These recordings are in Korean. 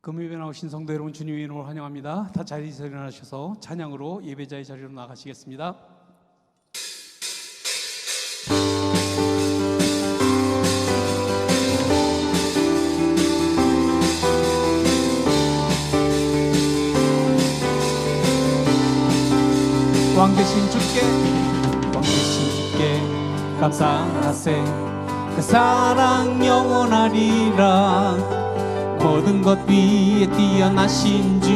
금요일에 나오신 성도 여러분, 주님의 이름으로 환영합니다. 다 자리에서 일어나셔서 찬양으로 예배자의 자리로 나가시겠습니다. 왕 되신 주께 감사하세. 그 사랑 영원하리라. 모든 것 위에 뛰어나신 주,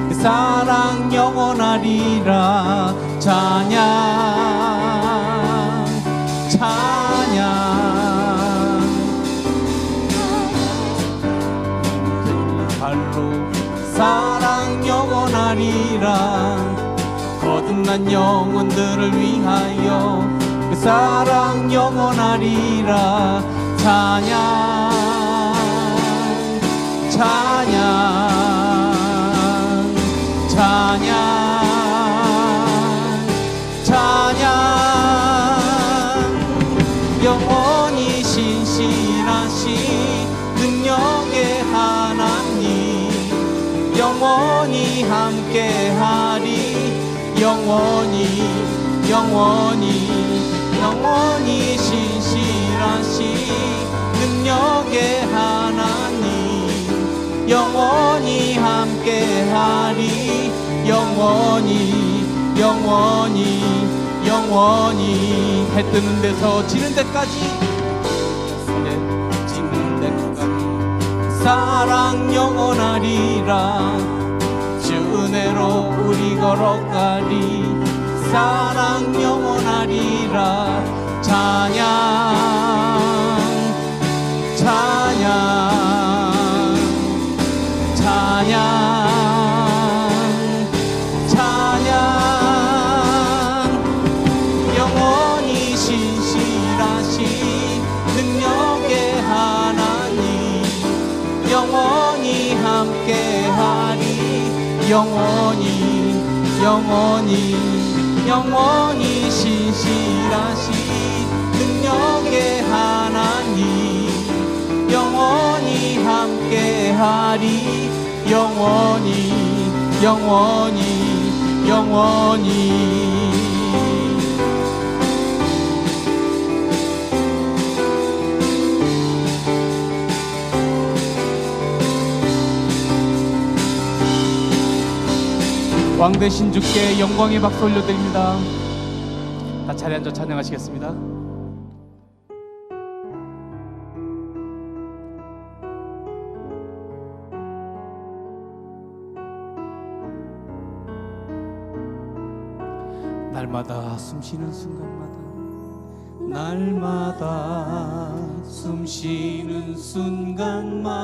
그 사랑 영원하리라. 찬양 찬양. 발로 사랑 영원하리라. 거듭난 영혼들을 위하여 그 사랑 영원하리라. 찬양 찬양 찬양 찬양. 영원히 신실하신 능력의 하나님, 영원히 함께하리. 영원히 영원히 영원히 신실하신 능력의 하나님, 영원히 함께하리. 영원히 영원히 영원히. 해 뜨는 데서 지는 데까지, 지는 데까지 사랑 영원하리라. 주 은혜로 우리 걸어가리. 사랑 영원하리라. 찬양 찬양 찬양 찬양. 영원히 신실하신 능력의 하나님, 영원히 함께하리. 영원히 영원히 영원히 신실하신 능력의 하나님, 영원히 함께하리. 영원히 영원히 영원히. 왕 되신 주께 영광의 박수 올려드립니다. 다 자리에 앉아 찬양하시겠습니다. 날마다 숨쉬는 순간마다, 날마다 숨쉬는 순간마다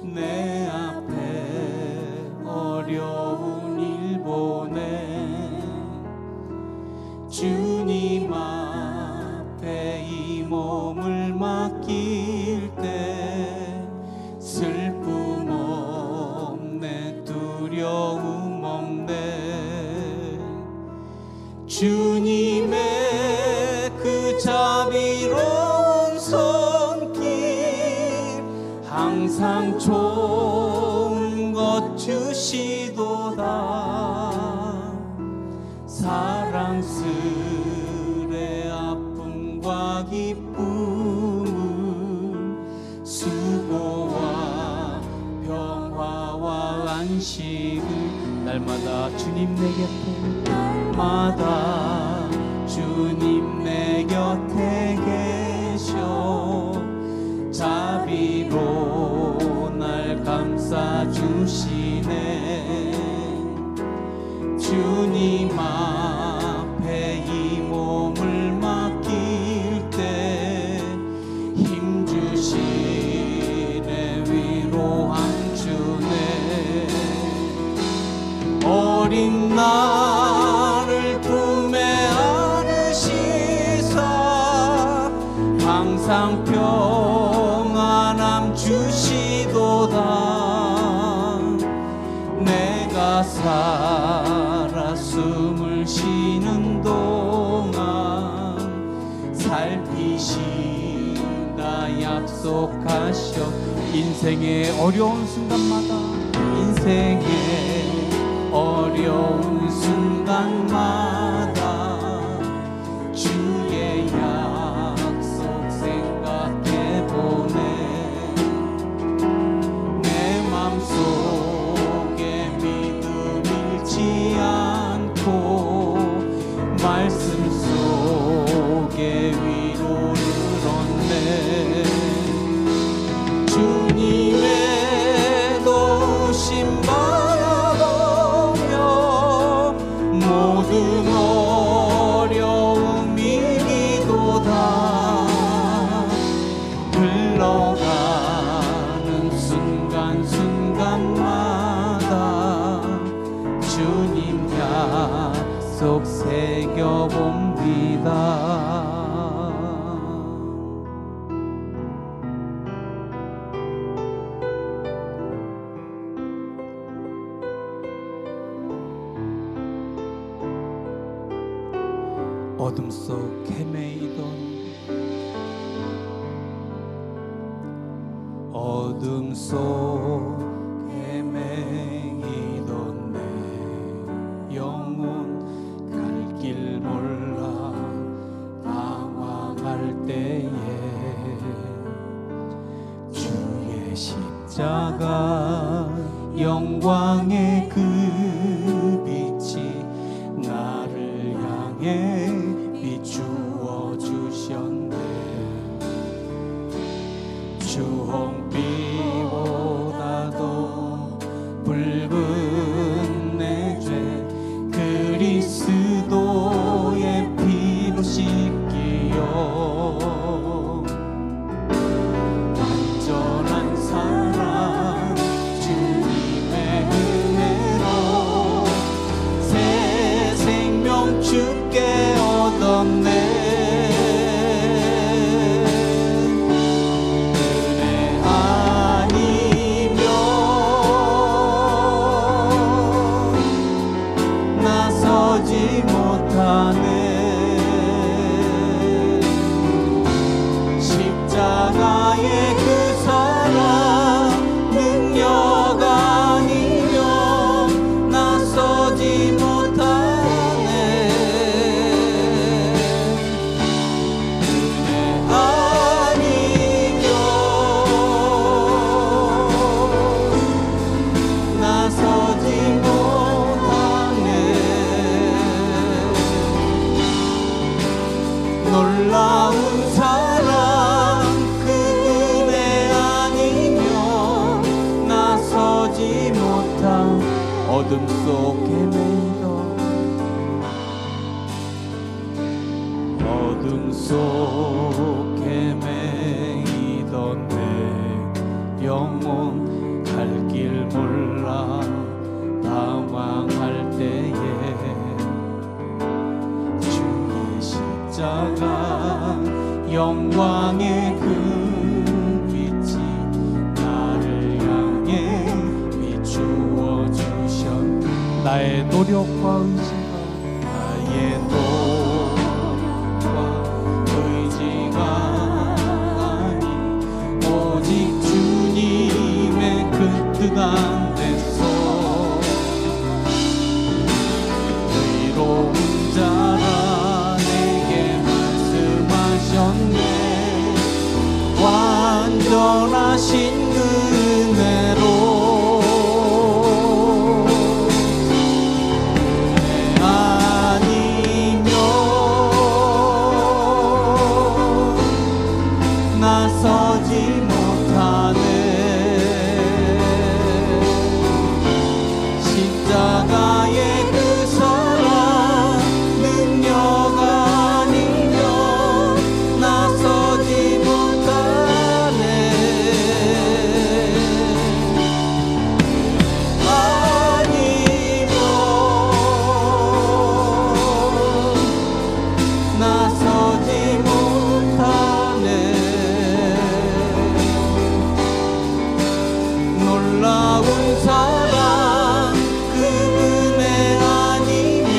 내 앞에 어려운 일 보내 주님 앞에 이 몸을 맡길 때 슬픔 없네, 두려움 없네. 주님의 그 자비로운 손길, 항상 좋은 것 주시도다. 사랑스레 아픔과 기쁨, 수고와 평화와 안식을 날마다 주님 내 곁에, 날마다 주님 내 곁에 계셔 자비로 날 감싸주시네. 주님 앞에 이 몸을 맡길 때 힘주시네, 위로함 주네. 어린 나를 품에 안으시사 항상 평안함 주시도다. 내가 살아 숨을 쉬는 동안 살피신다 약속하셔. 인생의 어려운 순간마다, 인생의 어려운 순간마다 주의 약속 생각해보네. 내 맘속에 믿음 잃지 않고 말씀 속에 위로를 얻네. 주님의 도우심 바라보며 모든 어려움 이기도다. 흘러가는 순간순간마다 주님 약속 새겨봅니다. 어둠 속 헤매이던, 어둠 속 헤매이던 내 영혼 갈 길 몰라 당황할 때에 주의 십자가 영광의 그 빛이 나를 향해 비추어 주셨네. 주홍빛보다도 붉은 내 죄 그리스도의 피로 씻기어 완전한 사랑 주님의 은혜로 새 생명 주께 얻었네. 십자가의 그 사랑 능력 아니면 나서지 못하네. 은혜 아니면 나서지 못하네. 놀라운 사랑 그 은혜 아니면 나서지 못한 어둠 속 헤매이던, 어둠 속 헤매이던 내 영혼 갈 길 몰라 당황할 때에 주의 십자가 영광의 그 빛이 나를 향해 비추어 주셨. 나의 노력과 의지가, 나의 노력과 의지가 아니 오직 주님의 그 뜻 안에서 의로운 자라 완전하신 은혜로 은혜 아니면 나서지 못하네. 십자가의 그 사랑 능력 아니면 나서지 못하네. 아니면 나서지 못하네. 놀라운 사랑 그 은혜 아니면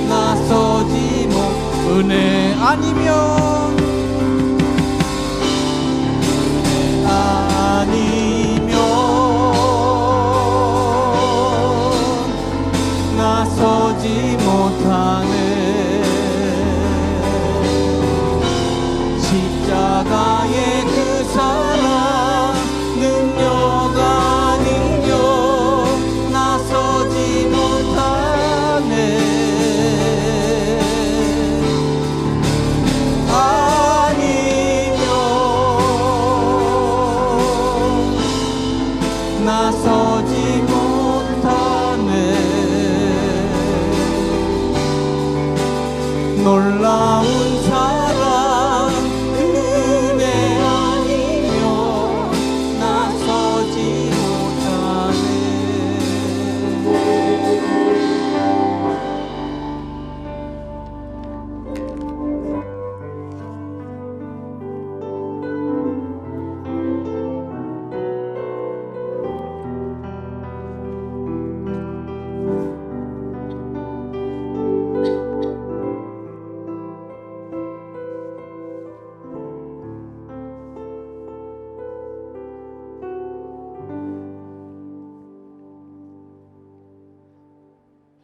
나서지 못. 은혜 아니면 못하네. 십자가의 그 사랑 능력 아니면 나서지 못하네. 아니면 나서지 못하네. 놀라운 사랑 은혜 아니면 나서지 못하네.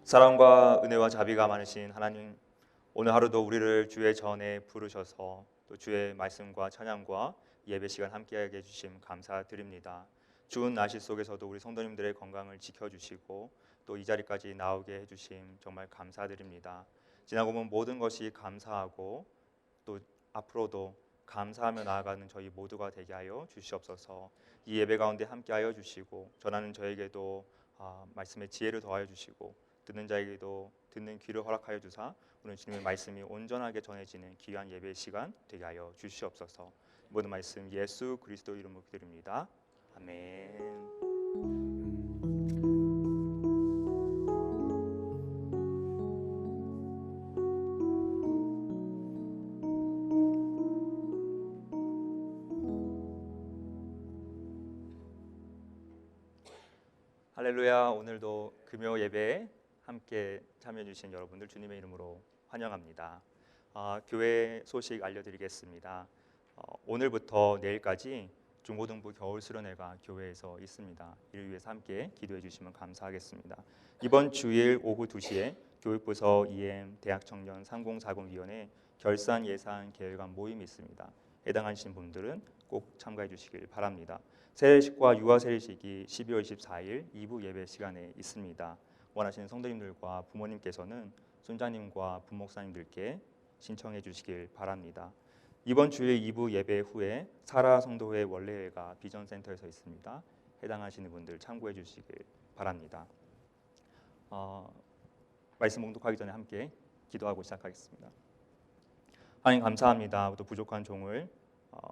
사랑과 은혜와 자비가 많으신 하나님, 오늘 하루도 우리를 주의 전에 부르셔서 또 주의 말씀과 찬양과 예배 시간 함께하게 해주심 감사드립니다. 추운 날씨 속에서도 우리 성도님들의 건강을 지켜주시고 또 이 자리까지 나오게 해주심 정말 감사드립니다. 지나고 보면 모든 것이 감사하고 또 앞으로도 감사하며 나아가는 저희 모두가 되게 하여 주시옵소서. 이 예배 가운데 함께하여 주시고 전하는 저에게도 말씀의 지혜를 더하여 주시고 듣는 자에게도 듣는 귀를 허락하여 주사 오늘 주님의 말씀이 온전하게 전해지는 귀한 예배 시간 되게 하여 주시옵소서. 모든 말씀 예수 그리스도 이름으로 기도드립니다. 아멘. 할렐루야. 오늘도 금요 예배에 함께 참여해 주신 여러분들 주님의 이름으로 환영합니다. 교회 소식 알려드리겠습니다. 오늘부터 내일까지 중고등부 겨울 수련회가 교회에서 있습니다. 이를 위해서 함께 기도해 주시면 감사하겠습니다. 이번 주일 오후 2시에 교육부서 EM 대학청년 3040위원회 결산 예산 계획안 모임이 있습니다. 해당하신 분들은 꼭 참가해 주시길 바랍니다. 세례식과 유아 세례식이 12월 24일 2부 예배 시간에 있습니다. 원하시는 성도님들과 부모님께서는 손자님과 부목사님들께 신청해 주시길 바랍니다. 이번 주일 2부 예배 후에 사라 성도회 원래회가 비전센터에서 있습니다. 해당하시는 분들 참고해 주시길 바랍니다. 말씀 봉독하기 전에 함께 기도하고 시작하겠습니다. 하나님 감사합니다. 또 부족한 종을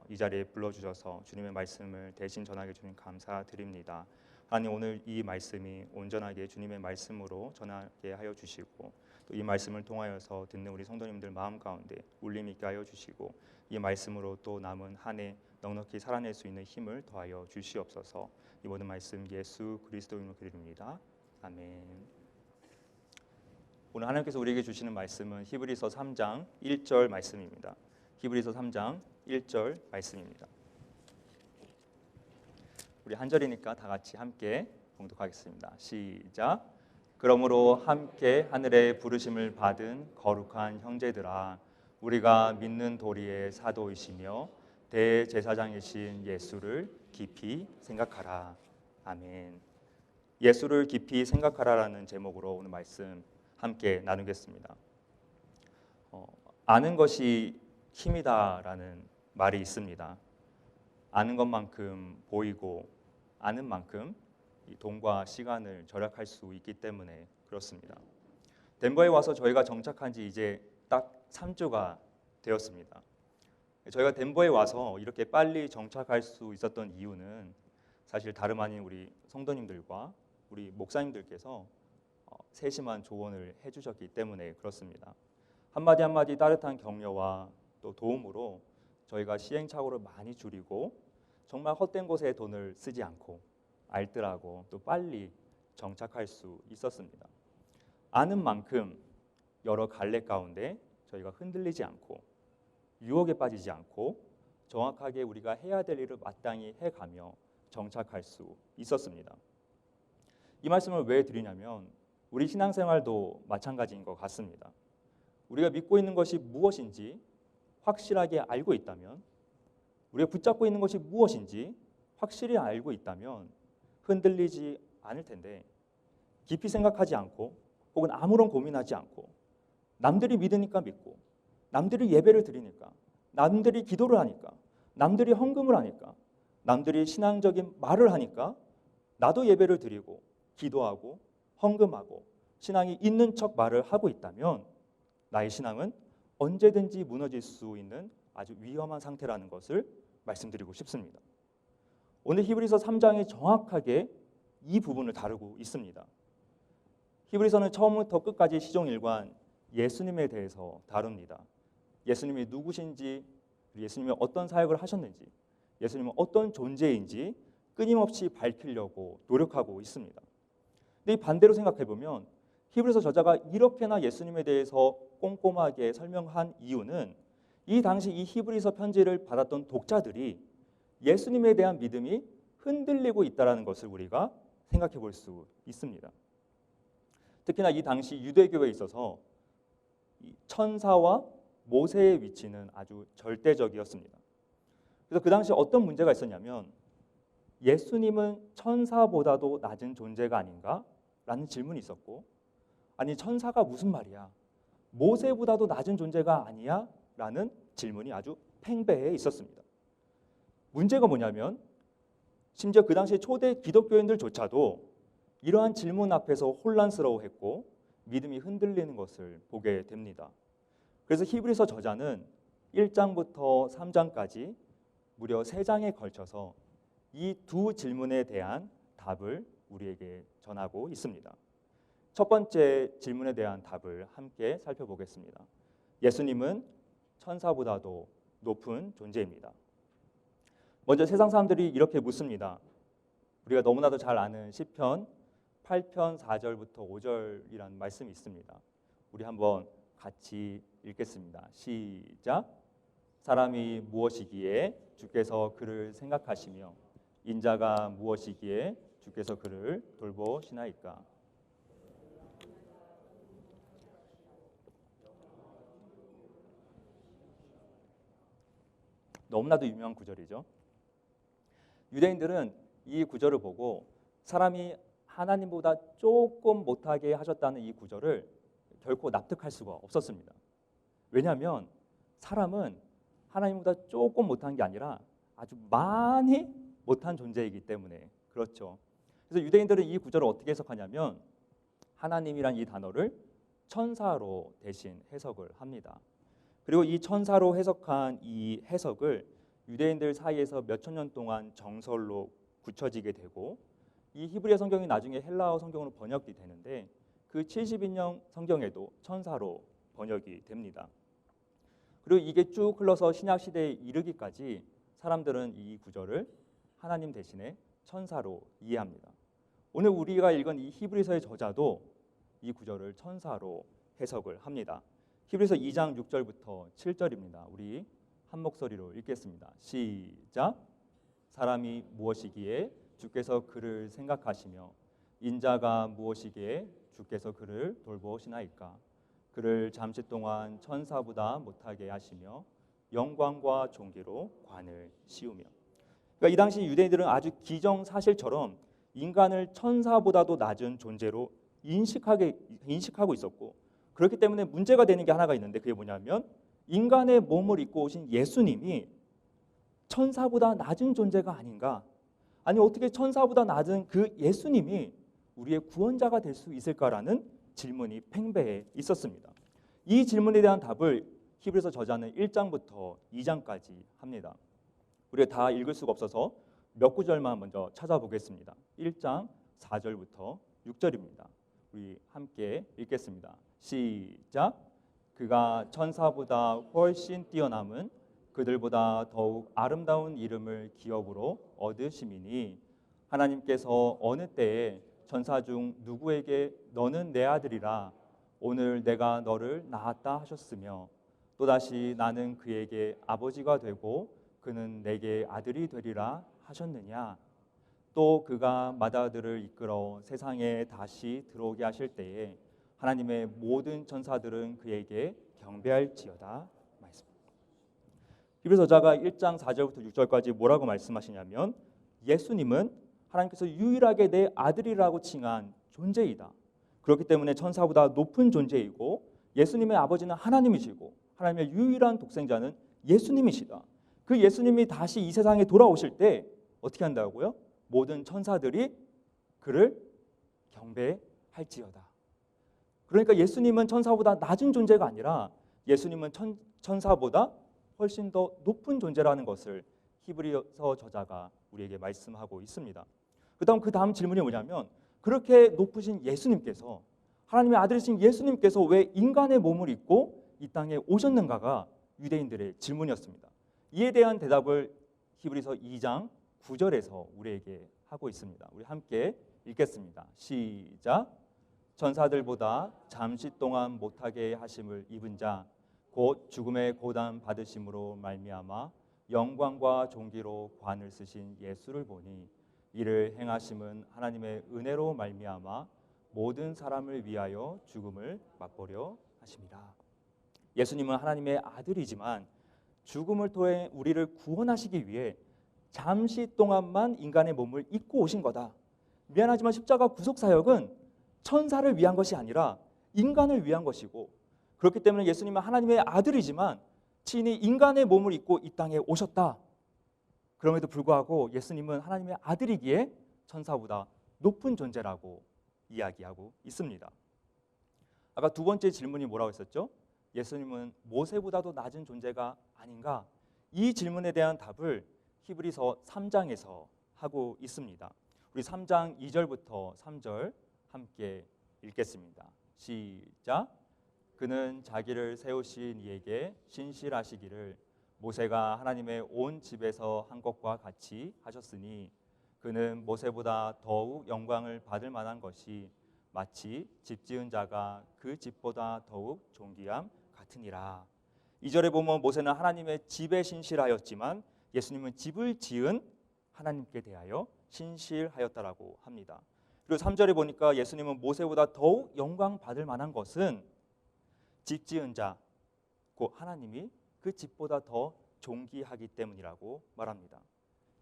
이 자리에 불러주셔서 주님의 말씀을 대신 전하게 주님 감사드립니다. 하나님 오늘 이 말씀이 온전하게 주님의 말씀으로 전하게 하여 주시고 또 이 말씀을 통하여서 듣는 우리 성도님들 마음 가운데 울림 있게 하여 주시고 이 말씀으로 또 남은 한 해 넉넉히 살아낼 수 있는 힘을 더하여 주시옵소서. 이 모든 말씀 예수 그리스도 이름으로 기도드립니다. 아멘. 오늘 하나님께서 우리에게 주시는 말씀은 히브리서 3장 1절 말씀입니다. 히브리서 3장 1절 말씀입니다. 우리 한 절이니까 다 같이 함께 봉독하겠습니다. 시작. 그러므로 함께 하늘의 부르심을 받은 거룩한 형제들아, 우리가 믿는 도리의 사도이시며 대제사장이신 예수를 깊이 생각하라. 아멘. 예수를 깊이 생각하라라는 제목으로 오늘 말씀 함께 나누겠습니다. 아는 것이 힘이다라는 말이 있습니다. 아는 것만큼 보이고 아는 만큼 돈과 시간을 절약할 수 있기 때문에 그렇습니다. 덴버에 와서 저희가 정착한 지 이제 딱 3주가 되었습니다. 저희가 덴버에 와서 이렇게 빨리 정착할 수 있었던 이유는 사실 다름 아닌 우리 성도님들과 우리 목사님들께서 세심한 조언을 해주셨기 때문에 그렇습니다. 한마디 한마디 따뜻한 격려와 또 도움으로 저희가 시행착오를 많이 줄이고 정말 헛된 곳에 돈을 쓰지 않고 알뜰하고 또 빨리 정착할 수 있었습니다. 아는 만큼 여러 갈래 가운데 저희가 흔들리지 않고 유혹에 빠지지 않고 정확하게 우리가 해야 될 일을 마땅히 해가며 정착할 수 있었습니다. 이 말씀을 왜 드리냐면 우리 신앙생활도 마찬가지인 것 같습니다. 우리가 믿고 있는 것이 무엇인지 확실하게 알고 있다면, 우리가 붙잡고 있는 것이 무엇인지 확실히 알고 있다면 흔들리지 않을 텐데, 깊이 생각하지 않고 혹은 아무런 고민하지 않고 남들이 믿으니까 믿고, 남들이 예배를 드리니까, 남들이 기도를 하니까, 남들이 헌금을 하니까, 남들이 신앙적인 말을 하니까 나도 예배를 드리고 기도하고 헌금하고 신앙이 있는 척 말을 하고 있다면 나의 신앙은 언제든지 무너질 수 있는 아주 위험한 상태라는 것을 말씀드리고 싶습니다. 오늘 히브리서 3장이 정확하게 이 부분을 다루고 있습니다. 히브리서는 처음부터 끝까지 시종일관 예수님에 대해서 다룹니다. 예수님이 누구신지, 예수님이 어떤 사역을 하셨는지, 예수님은 어떤 존재인지 끊임없이 밝히려고 노력하고 있습니다. 근데 이 반대로 생각해 보면 히브리서 저자가 이렇게나 예수님에 대해서 꼼꼼하게 설명한 이유는 이 당시 이 히브리서 편지를 받았던 독자들이 예수님에 대한 믿음이 흔들리고 있다는 것을 우리가 생각해 볼 수 있습니다. 특히나 이 당시 유대교에 있어서 천사와 모세의 위치는 아주 절대적이었습니다. 그래서 그 당시 어떤 문제가 있었냐면 예수님은 천사보다도 낮은 존재가 아닌가라는 질문이 있었고, 아니 천사가 무슨 말이야? 모세보다도 낮은 존재가 아니야? 라는 질문이 아주 팽배해 있었습니다. 문제가 뭐냐면 심지어 그 당시 초대 기독교인들조차도 이러한 질문 앞에서 혼란스러워했고 믿음이 흔들리는 것을 보게 됩니다. 그래서 히브리서 저자는 1장부터 3장까지 무려 3장에 걸쳐서 이 두 질문에 대한 답을 우리에게 전하고 있습니다. 첫 번째 질문에 대한 답을 함께 살펴보겠습니다. 예수님은 천사보다도 높은 존재입니다. 먼저 세상 사람들이 이렇게 묻습니다. 우리가 너무나도 잘 아는 시편 8편 4절부터 5절이라는 말씀이 있습니다. 우리 한번 같이 읽겠습니다. 시작. 사람이 무엇이기에 주께서 그를 생각하시며 인자가 무엇이기에 주께서 그를 돌보시나이까. 너무나도 유명한 구절이죠. 유대인들은 이 구절을 보고 사람이 하나님보다 조금 못하게 하셨다는 이 구절을 결코 납득할 수가 없었습니다. 왜냐하면 사람은 하나님보다 조금 못한 게 아니라 아주 많이 못한 존재이기 때문에 그렇죠. 그래서 유대인들은 이 구절을 어떻게 해석하냐면 하나님이란 이 단어를 천사로 대신 해석을 합니다. 그리고 이 천사로 해석한 이 해석을 유대인들 사이에서 몇천 년 동안 정설로 굳혀지게 되고 이 히브리어 성경이 나중에 헬라어 성경으로 번역이 되는데 그 70인형 성경에도 천사로 번역이 됩니다. 그리고 이게 쭉 흘러서 신약 시대에 이르기까지 사람들은 이 구절을 하나님 대신에 천사로 이해합니다. 오늘 우리가 읽은 이 히브리서의 저자도 이 구절을 천사로 해석을 합니다. 히브리서 2장 6절부터 7절입니다. 우리 한 목소리로 읽겠습니다. 시작. 사람이 무엇이기에 주께서 그를 생각하시며 인자가 무엇이기에 주께서 그를 돌보시나이까. 그를 잠시 동안 천사보다 못하게 하시며 영광과 존귀로 관을 씌우며. 그러니까 이 당시 유대인들은 아주 기정사실처럼 인간을 천사보다도 낮은 존재로 인식하고 있었고, 그렇기 때문에 문제가 되는 게 하나가 있는데 그게 뭐냐면 인간의 몸을 입고 오신 예수님이 천사보다 낮은 존재가 아닌가? 아니 어떻게 천사보다 낮은 그 예수님이 우리의 구원자가 될 수 있을까라는 질문이 팽배해 있었습니다. 이 질문에 대한 답을 히브리서 저자는 1장부터 2장까지 합니다. 우리가 다 읽을 수가 없어서 몇 구절만 먼저 찾아보겠습니다. 1장 4절부터 6절입니다. 우리 함께 읽겠습니다. 시작. 그가 천사보다 훨씬 뛰어남은 그들보다 더욱 아름다운 이름을 기업으로 얻으심이니 하나님께서 어느 때에 천사 중 누구에게 너는 내 아들이라 오늘 내가 너를 낳았다 하셨으며 또다시 나는 그에게 아버지가 되고 그는 내게 아들이 되리라 하셨느냐. 또 그가 맏아들을 이끌어 세상에 다시 들어오게 하실 때에 하나님의 모든 천사들은 그에게 경배할지어다. 말씀. 히브리서 저자가 1장 4절부터 6절까지 뭐라고 말씀하시냐면 예수님은 하나님께서 유일하게 내 아들이라고 칭한 존재이다. 그렇기 때문에 천사보다 높은 존재이고 예수님의 아버지는 하나님이시고 하나님의 유일한 독생자는 예수님이시다. 그 예수님이 다시 이 세상에 돌아오실 때 어떻게 한다고요? 모든 천사들이 그를 경배할지어다. 그러니까 예수님은 천사보다 낮은 존재가 아니라 예수님은 천사보다 훨씬 더 높은 존재라는 것을 히브리서 저자가 우리에게 말씀하고 있습니다. 그 다음 질문이 뭐냐면 그렇게 높으신 예수님께서 하나님의 아들이신 예수님께서 왜 인간의 몸을 입고 이 땅에 오셨는가가 유대인들의 질문이었습니다. 이에 대한 대답을 히브리서 2장 9절에서 우리에게 하고 있습니다. 우리 함께 읽겠습니다. 시작. 천사들보다 잠시 동안 못하게 하심을 입은 자 곧 죽음의 고단 받으심으로 말미암아 영광과 존귀로 관을 쓰신 예수를 보니 이를 행하심은 하나님의 은혜로 말미암아 모든 사람을 위하여 죽음을 맛보려 하심이라. 예수님은 하나님의 아들이지만 죽음을 통해 우리를 구원하시기 위해 잠시 동안만 인간의 몸을 입고 오신 거다. 미안하지만 십자가 구속 사역은 천사를 위한 것이 아니라 인간을 위한 것이고 그렇기 때문에 예수님은 하나님의 아들이지만 친히 인간의 몸을 입고 이 땅에 오셨다. 그럼에도 불구하고 예수님은 하나님의 아들이기에 천사보다 높은 존재라고 이야기하고 있습니다. 아까 두 번째 질문이 뭐라고 했었죠? 예수님은 모세보다도 낮은 존재가 아닌가? 이 질문에 대한 답을 히브리서 3장에서 하고 있습니다. 우리 3장 2절부터 3절 함께 읽겠습니다. 시작. 그는 자기를 세우신 이에게 신실하시기를 모세가 하나님의 온 집에서 한 것과 같이 하셨으니 그는 모세보다 더욱 영광을 받을 만한 것이 마치 집 지은 자가 그 집보다 더욱 존귀함 같으니라. 2절에 보면 모세는 하나님의 집에 신실하였지만 예수님은 집을 지은 하나님께 대하여 신실하였다라고 합니다. 그리고 3절에 보니까 예수님은 모세보다 더욱 영광 받을 만한 것은 집 지은 자, 곧 하나님이 그 집보다 더 존귀하기 때문이라고 말합니다.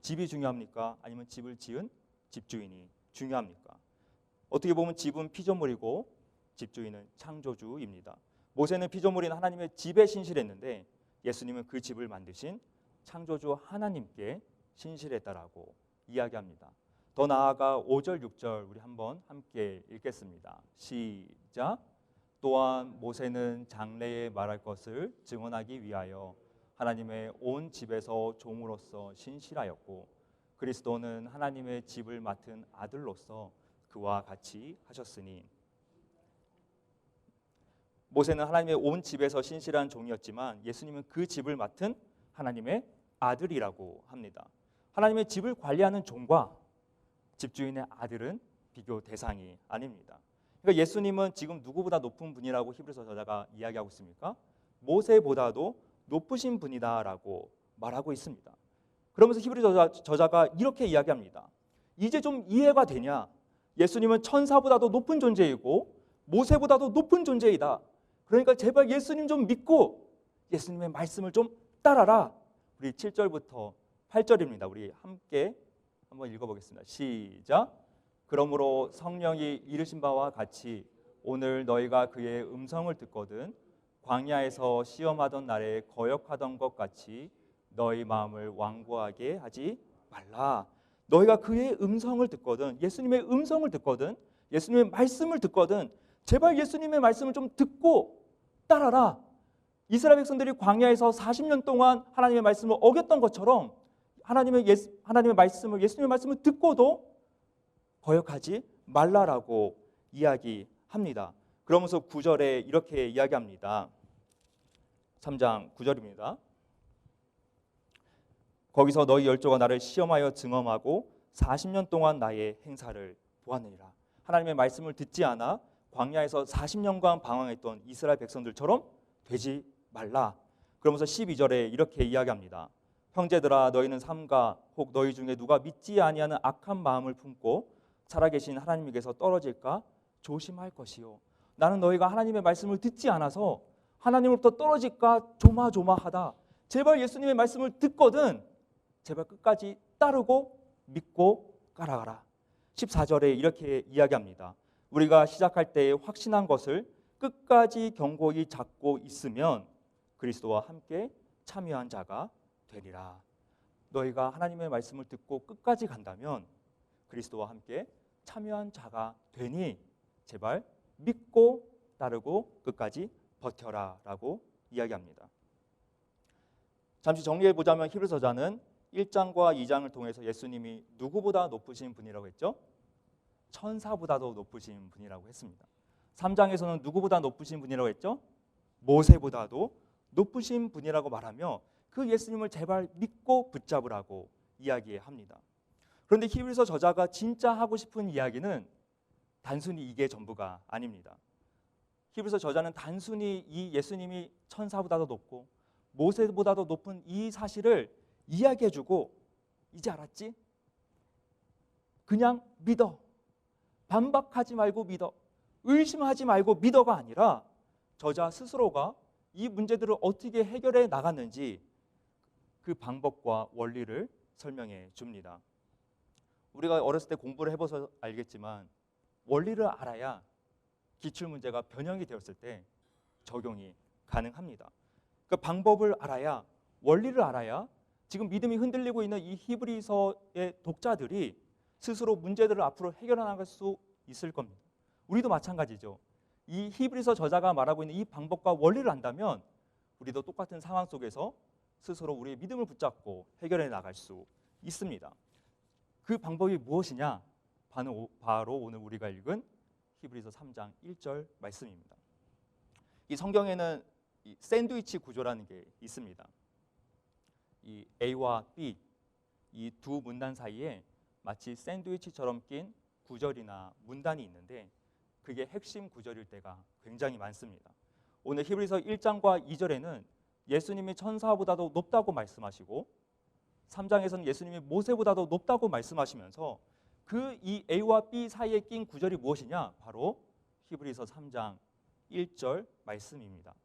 집이 중요합니까? 아니면 집을 지은 집주인이 중요합니까? 어떻게 보면 집은 피조물이고 집주인은 창조주입니다. 모세는 피조물인 하나님의 집에 신실했는데 예수님은 그 집을 만드신 창조주 하나님께 신실했다라고 이야기합니다. 더 나아가 5절, 6절 우리 한번 함께 읽겠습니다. 시작. 또한 모세는 장래에 말할 것을 증언하기 위하여 하나님의 온 집에서 종으로서 신실하였고 그리스도는 하나님의 집을 맡은 아들로서 그와 같이 하셨으니 모세는 하나님의 온 집에서 신실한 종이었지만 예수님은 그 집을 맡은 하나님의 아들이라고 합니다. 하나님의 집을 관리하는 종과 집주인의 아들은 비교 대상이 아닙니다. 그러니까 예수님은 지금 누구보다 높은 분이라고 히브리서 저자가 이야기하고 있습니까? 모세보다도 높으신 분이다라고 말하고 있습니다. 그러면서 히브리서 저자가 이렇게 이야기합니다. 이제 좀 이해가 되냐? 예수님은 천사보다도 높은 존재이고 모세보다도 높은 존재이다. 그러니까 제발 예수님 좀 믿고 예수님의 말씀을 좀 따라라. 우리 7절부터 8절입니다. 우리 함께 한번 읽어보겠습니다. 시작. 그러므로 성령이 이르신 바와 같이 오늘 너희가 그의 음성을 듣거든 광야에서 시험하던 날에 거역하던 것 같이 너희 마음을 완고하게 하지 말라. 너희가 그의 음성을 듣거든 예수님의 음성을 듣거든 예수님의 말씀을 듣거든 제발 예수님의 말씀을 좀 듣고 따라라. 이스라엘 백성들이 광야에서 40년 동안 하나님의 말씀을 어겼던 것처럼 하나님의 말씀을 예수님의 말씀을 듣고도 거역하지 말라라고 이야기합니다. 그러면서 9절에 이렇게 이야기합니다. 3장 9절입니다. 거기서 너희 열조가 나를 시험하여 증언하고 40년 동안 나의 행사를 보았느니라. 하나님의 말씀을 듣지 않아 광야에서 40년간 방황했던 이스라엘 백성들처럼 되지 말라. 그러면서 12절에 이렇게 이야기합니다. 형제들아 너희는 삼가 혹 너희 중에 누가 믿지 아니하는 악한 마음을 품고 살아계신 하나님에게서 떨어질까 조심할 것이요. 나는 너희가 하나님의 말씀을 듣지 않아서 하나님으로부터 떨어질까 조마조마하다. 제발 예수님의 말씀을 듣거든 제발 끝까지 따르고 믿고 따라가라. 14절에 이렇게 이야기합니다. 우리가 시작할 때에 확신한 것을 끝까지 견고히 잡고 있으면 그리스도와 함께 참여한 자가 되리라. 너희가 하나님의 말씀을 듣고 끝까지 간다면 그리스도와 함께 참여한 자가 되니 제발 믿고 따르고 끝까지 버텨라 라고 이야기합니다. 잠시 정리해 보자면 히브리서자는 1장과 2장을 통해서 예수님이 누구보다 높으신 분이라고 했죠? 천사보다도 높으신 분이라고 했습니다. 3장에서는 누구보다 높으신 분이라고 했죠? 모세보다도 높으신 분이라고 말하며 그 예수님을 제발 믿고 붙잡으라고 이야기합니다. 그런데 히브리서 저자가 진짜 하고 싶은 이야기는 단순히 이게 전부가 아닙니다. 히브리서 저자는 단순히 이 예수님이 천사보다도 높고 모세보다도 높은 이 사실을 이야기해주고 이제 알았지? 그냥 믿어. 반박하지 말고 믿어. 의심하지 말고 믿어가 아니라 저자 스스로가 이 문제들을 어떻게 해결해 나갔는지 그 방법과 원리를 설명해 줍니다. 우리가 어렸을 때 공부를 해봐서 알겠지만 원리를 알아야 기출문제가 변형이 되었을 때 적용이 가능합니다. 그 방법을 알아야 원리를 알아야 지금 믿음이 흔들리고 있는 이 히브리서의 독자들이 스스로 문제들을 앞으로 해결해 나갈 수 있을 겁니다. 우리도 마찬가지죠. 이 히브리서 저자가 말하고 있는 이 방법과 원리를 안다면 우리도 똑같은 상황 속에서 스스로 우리의 믿음을 붙잡고 해결해 나갈 수 있습니다. 그 방법이 무엇이냐? 바로 오늘 우리가 읽은 히브리서 3장 1절 말씀입니다. 이 성경에는 이 샌드위치 구조라는 게 있습니다. 이 A와 B 이 두 문단 사이에 마치 샌드위치처럼 낀 구절이나 문단이 있는데 그게 핵심 구절일 때가 굉장히 많습니다. 오늘 히브리서 1장과 2절에는 예수님이 천사보다도 높다고 말씀하시고 3장에서는 예수님이 모세보다도 높다고 말씀하시면서 그 이 A와 B 사이에 낀 구절이 무엇이냐? 바로 히브리서 3장 1절 말씀입니다.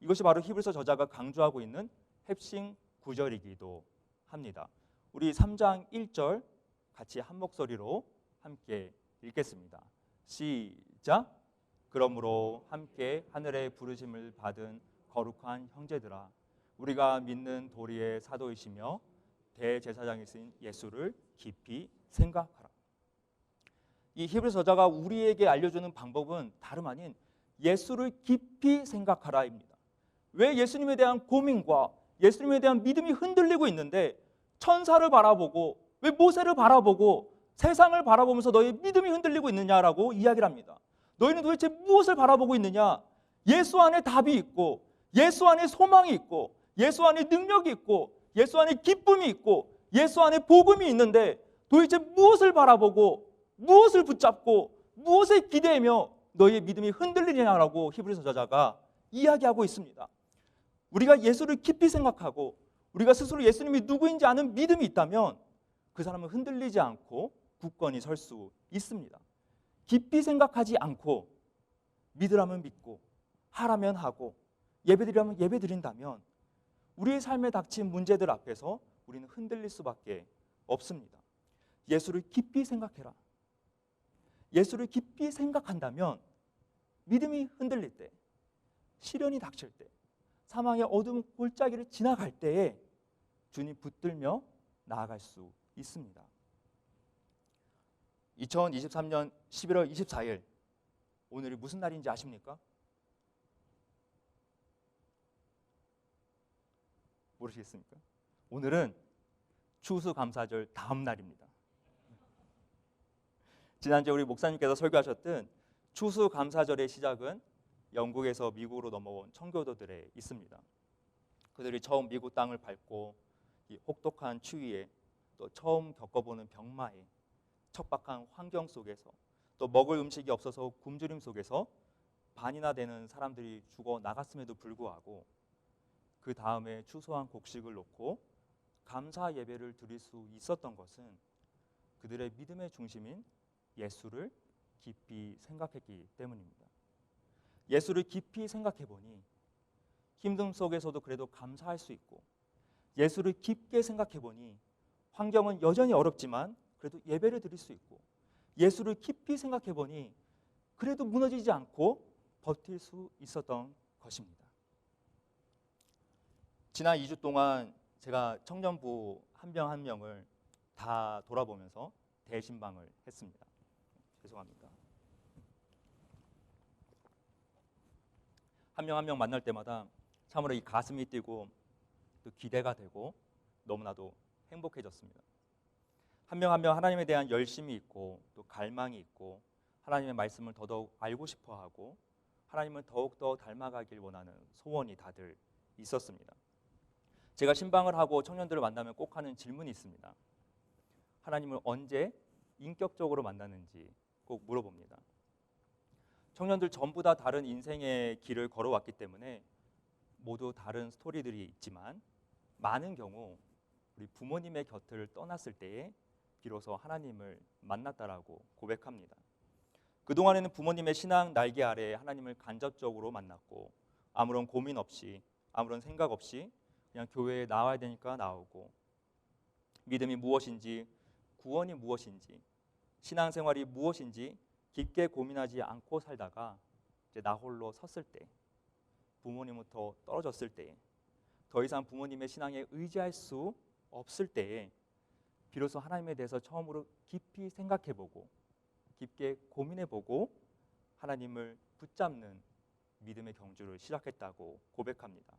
이것이 바로 히브리서 저자가 강조하고 있는 핵심 구절이기도 합니다. 우리 3장 1절 같이 한 목소리로 함께 읽겠습니다. 시작. 그러므로 함께 하늘의 부르심을 받은 거룩한 형제들아, 우리가 믿는 도리의 사도이시며 대제사장이신 예수를 깊이 생각하라. 이 히브리서 저자가 우리에게 알려주는 방법은 다름 아닌 예수를 깊이 생각하라입니다. 왜 예수님에 대한 고민과 예수님에 대한 믿음이 흔들리고 있는데 천사를 바라보고 왜 모세를 바라보고 세상을 바라보면서 너의 믿음이 흔들리고 있느냐라고 이야기를 합니다. 너희는 도대체 무엇을 바라보고 있느냐? 예수 안에 답이 있고 예수 안에 소망이 있고 예수 안에 능력이 있고 예수 안에 기쁨이 있고 예수 안에 복음이 있는데 도대체 무엇을 바라보고 무엇을 붙잡고 무엇에 기대며 너희의 믿음이 흔들리냐라고 히브리서 저자가 이야기하고 있습니다. 우리가 예수를 깊이 생각하고 우리가 스스로 예수님이 누구인지 아는 믿음이 있다면 그 사람은 흔들리지 않고 굳건히 설 수 있습니다. 깊이 생각하지 않고 믿으라면 믿고 하라면 하고 예배드리라면 예배드린다면 우리의 삶에 닥친 문제들 앞에서 우리는 흔들릴 수밖에 없습니다. 예수를 깊이 생각해라. 예수를 깊이 생각한다면 믿음이 흔들릴 때, 시련이 닥칠 때, 사망의 어두운 골짜기를 지나갈 때에 주님 붙들며 나아갈 수 있습니다. 2023년 11월 24일 오늘이 무슨 날인지 아십니까? 모르시겠습니까? 오늘은 추수감사절 다음 날입니다. 지난주에 우리 목사님께서 설교하셨던 추수감사절의 시작은 영국에서 미국으로 넘어온 청교도들에 있습니다. 그들이 처음 미국 땅을 밟고 이 혹독한 추위에 또 처음 겪어보는 병마에 척박한 환경 속에서 또 먹을 음식이 없어서 굶주림 속에서 반이나 되는 사람들이 죽어 나갔음에도 불구하고 그 다음에 추수한 곡식을 놓고 감사 예배를 드릴 수 있었던 것은 그들의 믿음의 중심인 예수를 깊이 생각했기 때문입니다. 예수를 깊이 생각해 보니 힘듦 속에서도 그래도 감사할 수 있고, 예수를 깊게 생각해 보니 환경은 여전히 어렵지만 그래도 예배를 드릴 수 있고, 예수를 깊이 생각해 보니 그래도 무너지지 않고 버틸 수 있었던 것입니다. 지난 2주 동안 제가 청년부 한 명 한 명을 다 돌아보면서 대신방을 했습니다. 죄송합니다. 한 명 한 명 만날 때마다 참으로 이 가슴이 뛰고 또 기대가 되고 너무나도 행복해졌습니다. 한 명 한 명 하나님에 대한 열심이 있고 또 갈망이 있고 하나님의 말씀을 더더욱 알고 싶어하고 하나님을 더욱더 닮아가길 원하는 소원이 다들 있었습니다. 제가 신방을 하고 청년들을 만나면 꼭 하는 질문이 있습니다. 하나님을 언제 인격적으로 만났는지 꼭 물어봅니다. 청년들 전부 다 다른 인생의 길을 걸어왔기 때문에 모두 다른 스토리들이 있지만 많은 경우 우리 부모님의 곁을 떠났을 때에 비로소 하나님을 만났다라고 고백합니다. 그동안에는 부모님의 신앙 날개 아래 하나님을 간접적으로 만났고 아무런 고민 없이 아무런 생각 없이 그냥 교회에 나와야 되니까 나오고 믿음이 무엇인지 구원이 무엇인지 신앙생활이 무엇인지 깊게 고민하지 않고 살다가 이제 나 홀로 섰을 때 부모님부터 떨어졌을 때 더 이상 부모님의 신앙에 의지할 수 없을 때에 비로소 하나님에 대해서 처음으로 깊이 생각해보고 깊게 고민해보고 하나님을 붙잡는 믿음의 경주를 시작했다고 고백합니다.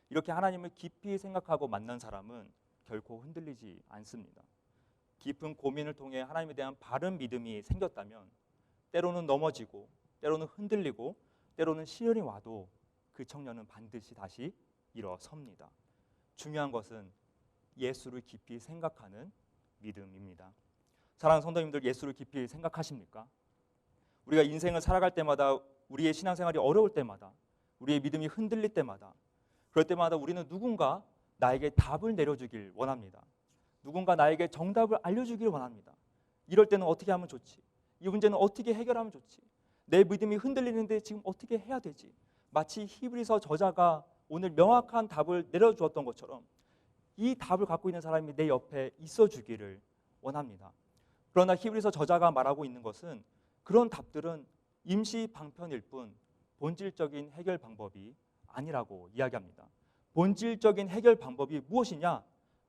이렇게 하나님을 깊이 생각하고 만난 사람은 결코 흔들리지 않습니다. 깊은 고민을 통해 하나님에 대한 바른 믿음이 생겼다면 때로는 넘어지고 때로는 흔들리고 때로는 시련이 와도 그 청년은 반드시 다시 일어섭니다. 중요한 것은 예수를 깊이 생각하는 믿음입니다. 사랑하는 성도님들, 예수를 깊이 생각하십니까? 우리가 인생을 살아갈 때마다 우리의 신앙생활이 어려울 때마다 우리의 믿음이 흔들릴 때마다 그럴 때마다 우리는 누군가 나에게 답을 내려주길 원합니다. 누군가 나에게 정답을 알려주길 원합니다. 이럴 때는 어떻게 하면 좋지? 이 문제는 어떻게 해결하면 좋지? 내 믿음이 흔들리는데 지금 어떻게 해야 되지? 마치 히브리서 저자가 오늘 명확한 답을 내려주었던 것처럼 이 답을 갖고 있는 사람이 내 옆에 있어주기를 원합니다. 그러나 히브리서 저자가 말하고 있는 것은 그런 답들은 임시 방편일 뿐 본질적인 해결 방법이 아니라고 이야기합니다. 본질적인 해결 방법이 무엇이냐?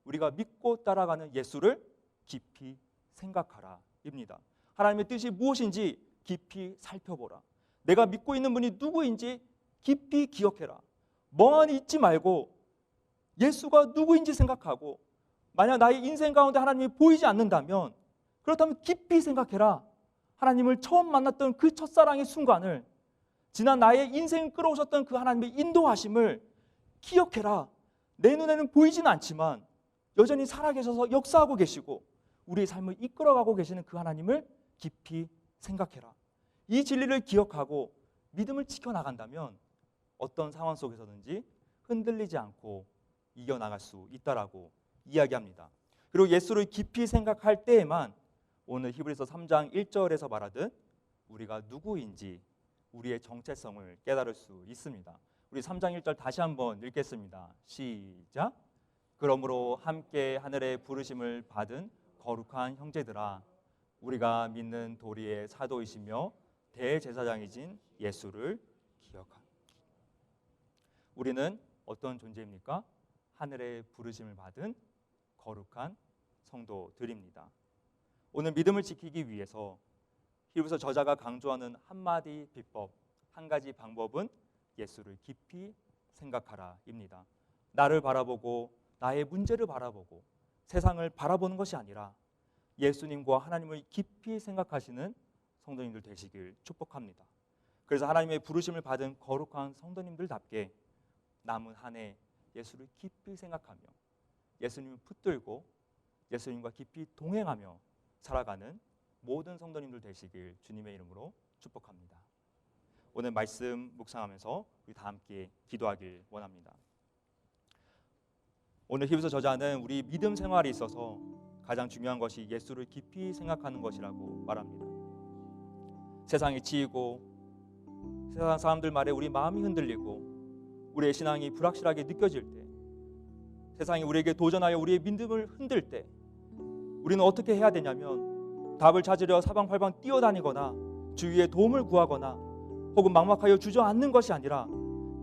우리가 믿고 따라가는 예수를 깊이 생각하라입니다. 하나님의 뜻이 무엇인지 깊이 살펴보라. 내가 믿고 있는 분이 누구인지 깊이 기억해라. 멍하니 있지 말고 예수가 누구인지 생각하고 만약 나의 인생 가운데 하나님이 보이지 않는다면 그렇다면 깊이 생각해라. 하나님을 처음 만났던 그 첫사랑의 순간을 지난 나의 인생을 끌어오셨던 그 하나님의 인도하심을 기억해라. 내 눈에는 보이지는 않지만 여전히 살아계셔서 역사하고 계시고 우리의 삶을 이끌어가고 계시는 그 하나님을 깊이 생각해라. 이 진리를 기억하고 믿음을 지켜나간다면 어떤 상황 속에서든지 흔들리지 않고 이겨나갈 수 있다라고 이야기합니다. 그리고 예수를 깊이 생각할 때에만 오늘 히브리서 3장 1절에서 말하듯 우리가 누구인지 우리의 정체성을 깨달을 수 있습니다. 우리 3장 1절 다시 한번 읽겠습니다. 시작. 그러므로 함께 하늘의 부르심을 받은 거룩한 형제들아, 우리가 믿는 도리의 사도이시며 대제사장이신 예수를 기억하라. 우리는 어떤 존재입니까? 하늘의 부르심을 받은 거룩한 성도들입니다. 오늘 믿음을 지키기 위해서 히브리서 저자가 강조하는 한마디 비법, 한 가지 방법은 예수를 깊이 생각하라입니다. 나를 바라보고 나의 문제를 바라보고 세상을 바라보는 것이 아니라 예수님과 하나님을 깊이 생각하시는 성도님들 되시길 축복합니다. 그래서 하나님의 부르심을 받은 거룩한 성도님들답게 남은 한 해 예수를 깊이 생각하며 예수님을 붙들고 예수님과 깊이 동행하며 살아가는 모든 성도님들 되시길 주님의 이름으로 축복합니다. 오늘 말씀 묵상하면서 우리 다 함께 기도하길 원합니다. 오늘 히브리서 저자는 우리 믿음 생활에 있어서 가장 중요한 것이 예수를 깊이 생각하는 것이라고 말합니다. 세상이 치이고 세상 사람들 말에 우리 마음이 흔들리고 우리의 신앙이 불확실하게 느껴질 때, 세상이 우리에게 도전하여 우리의 믿음을 흔들 때 우리는 어떻게 해야 되냐면 답을 찾으려 사방팔방 뛰어다니거나 주위의 도움을 구하거나 혹은 막막하여 주저앉는 것이 아니라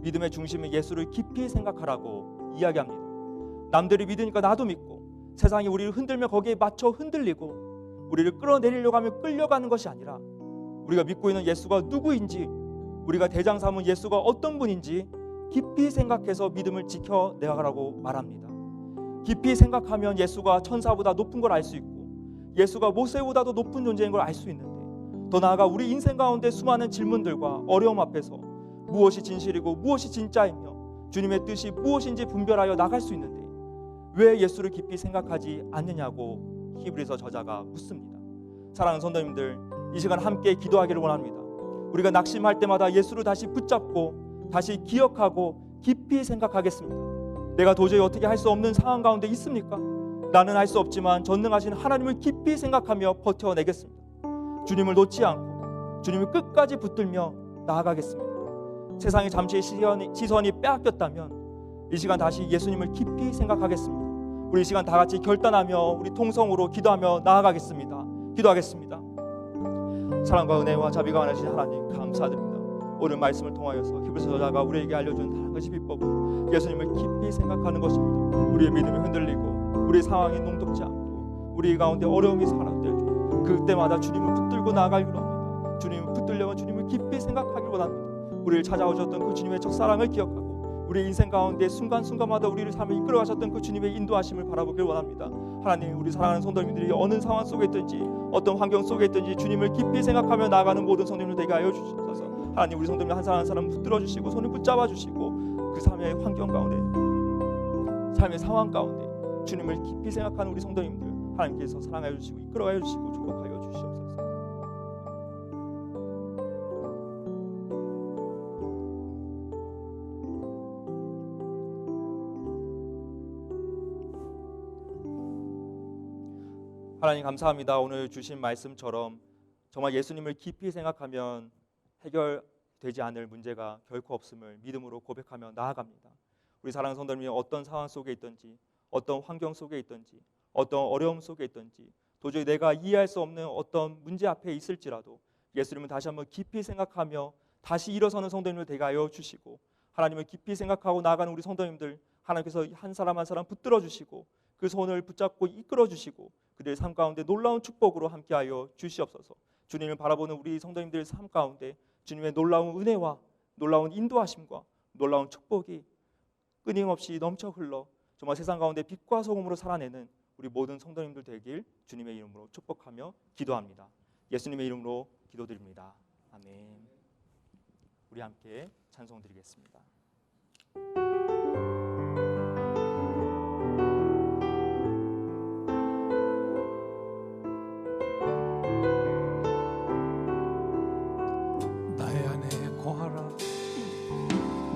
믿음의 중심인 예수를 깊이 생각하라고 이야기합니다. 남들이 믿으니까 나도 믿고 세상이 우리를 흔들며 거기에 맞춰 흔들리고 우리를 끌어내리려고 하면 끌려가는 것이 아니라 우리가 믿고 있는 예수가 누구인지, 우리가 대장 삼은 예수가 어떤 분인지 깊이 생각해서 믿음을 지켜내가라고 말합니다. 깊이 생각하면 예수가 천사보다 높은 걸 알 수 있고 예수가 모세보다도 높은 존재인 걸 알 수 있는데, 더 나아가 우리 인생 가운데 수많은 질문들과 어려움 앞에서 무엇이 진실이고 무엇이 진짜이며 주님의 뜻이 무엇인지 분별하여 나갈 수 있는데 왜 예수를 깊이 생각하지 않느냐고 히브리서 저자가 묻습니다. 사랑하는 성도님들, 이 시간 함께 기도하기를 원합니다. 우리가 낙심할 때마다 예수를 다시 붙잡고 다시 기억하고 깊이 생각하겠습니다. 내가 도저히 어떻게 할 수 없는 상황 가운데 있습니까? 나는 할 수 없지만 전능하신 하나님을 깊이 생각하며 버텨내겠습니다. 주님을 놓지 않고 주님을 끝까지 붙들며 나아가겠습니다. 세상이 잠시 시선이 빼앗겼다면 이 시간 다시 예수님을 깊이 생각하겠습니다. 우리 이 시간 다 같이 결단하며 우리 통성으로 기도하며 나아가겠습니다. 기도하겠습니다. 사랑과 은혜와 자비가 많으신 하나님, 감사드립니다. 오늘 말씀을 통하여서 히브리서 저자가 우리에게 알려준 한 가지 비법은 예수님을 깊이 생각하는 것입니다. 우리의 믿음이 흔들리고 우리의 상황이 녹록지 않고 우리 가운데 어려움이 살아들죠. 그때마다 주님을 붙들고 나아가기를 원합니다. 주님을 붙들려면 주님을 깊이 생각하기를 원합니다. 우리를 찾아오셨던 그 주님의 첫사랑을 기억하고 우리 인생 가운데 순간순간마다 우리를 삶을 이끌어가셨던 그 주님의 인도하심을 바라보길 원합니다. 하나님, 우리 사랑하는 성도님들이 어느 상황 속에 있든지 어떤 환경 속에 있든지 주님을 깊이 생각하며 나아가는 모든 성도님들 되게 하여 주시옵소서. 하나님, 우리 성도님 한 사람 한 사람 붙들어 주시고 손을 붙잡아 주시고 그 삶의 환경 가운데, 삶의 상황 가운데 주님을 깊이 생각하는 우리 성도님들 하나님께서 사랑하여 주시고 이끌어가여 주시고 축복하여 주시옵소서. 하나님 감사합니다. 오늘 주신 말씀처럼 정말 예수님을 깊이 생각하면 해결되지 않을 문제가 결코 없음을 믿음으로 고백하며 나아갑니다. 우리 사랑하는 성도님이 어떤 상황 속에 있든지 어떤 환경 속에 있든지 어떤 어려움 속에 있든지 도저히 내가 이해할 수 없는 어떤 문제 앞에 있을지라도 예수님을 다시 한번 깊이 생각하며 다시 일어서는 성도님을 되게 하여 주시고, 하나님을 깊이 생각하고 나아가는 우리 성도님들 하나님께서 한 사람 한 사람 붙들어 주시고 그 손을 붙잡고 이끌어 주시고 그들의 삶 가운데 놀라운 축복으로 함께하여 주시옵소서. 주님을 바라보는 우리 성도님들 삶 가운데 주님의 놀라운 은혜와 놀라운 인도하심과 놀라운 축복이 끊임없이 넘쳐 흘러 정말 세상 가운데 빛과 소금으로 살아내는 우리 모든 성도님들 되길 주님의 이름으로 축복하며 기도합니다. 예수님의 이름으로 기도드립니다. 아멘. 우리 함께 찬송 드리겠습니다.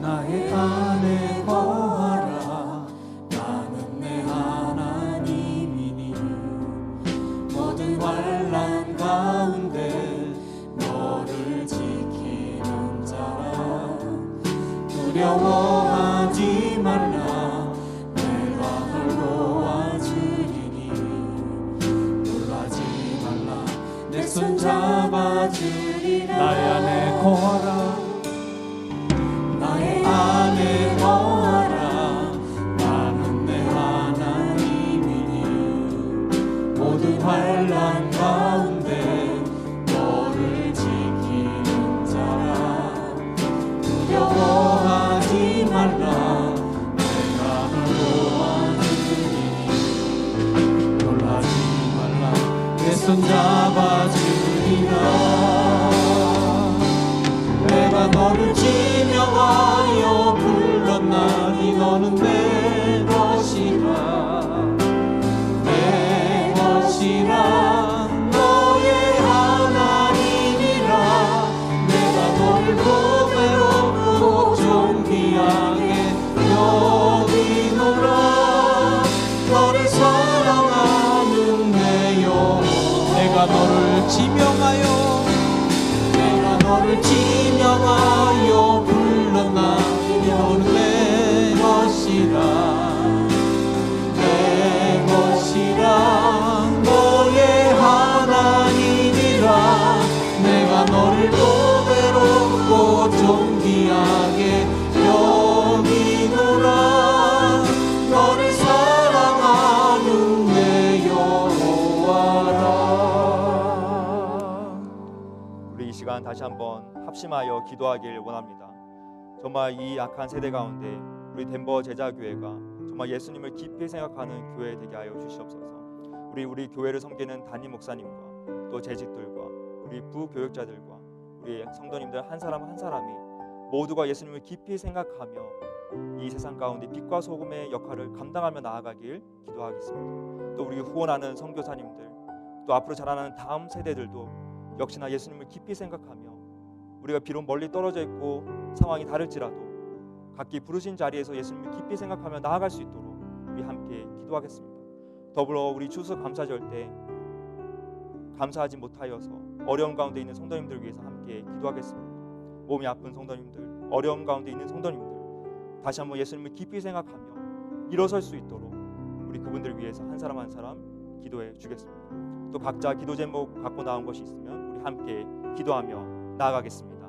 나의 안에 거하라. 나는 내 하나님이니 모든 환난 가운데 너를 지키는 자라. 두려워하지 말라. 내가 널 도와주리니 놀라지 말라. 내 손 잡아주리라. 나의 안에 거하라. 나의 안에 거하라. 나는 내 하나님이니 모든 환난 가운데 너를 지키는 자라. 두려워하지 말라. 내가 널 도와주리니 놀라지 말라. 내 손 잡아주리라. 내가 너를 지명하여 불렀나니 너는 내 것이라. 내 것이라. 너의 하나님이라. 내가 너를 보배롭고 존귀하게 여기노라. 지명하여 내가 너를 지명하여 불렀나니 너는 내 것이라 내 것이라 너의 하나님이라 내가 너를 보배롭고 존귀하게 여기노라 너를 사랑하는 내 여호와라. 우리 이 시간 다시 한번 합심하여 기도하길 원합니다. 정말 이 약한 세대 가운데 우리 덴버 제자교회가 정말 예수님을 깊이 생각하는 교회 되게 하여 주시옵소서. 우리 교회를 섬기는 담임 목사님과 또 재직들과 우리 부교역자들과 우리 성도님들 한 사람 한 사람이 모두가 예수님을 깊이 생각하며 이 세상 가운데 빛과 소금의 역할을 감당하며 나아가길 기도하겠습니다. 또 우리 후원하는 선교사님들 또 앞으로 자라나는 다음 세대들도 역시나 예수님을 깊이 생각하며 우리가 비록 멀리 떨어져 있고 상황이 다를지라도 각기 부르신 자리에서 예수님을 깊이 생각하며 나아갈 수 있도록 우리 함께 기도하겠습니다. 더불어 우리 추수감사절 때 감사하지 못하여서 어려움 가운데 있는 성도님들 위해서 함께 기도하겠습니다. 몸이 아픈 성도님들, 어려움 가운데 있는 성도님들 다시 한번 예수님을 깊이 생각하며 일어설 수 있도록 우리 그분들 위해서 한 사람 한 사람 기도해 주겠습니다. 또 각자 기도 제목 갖고 나온 것이 있으면 우리 함께 기도하며 나아가겠습니다.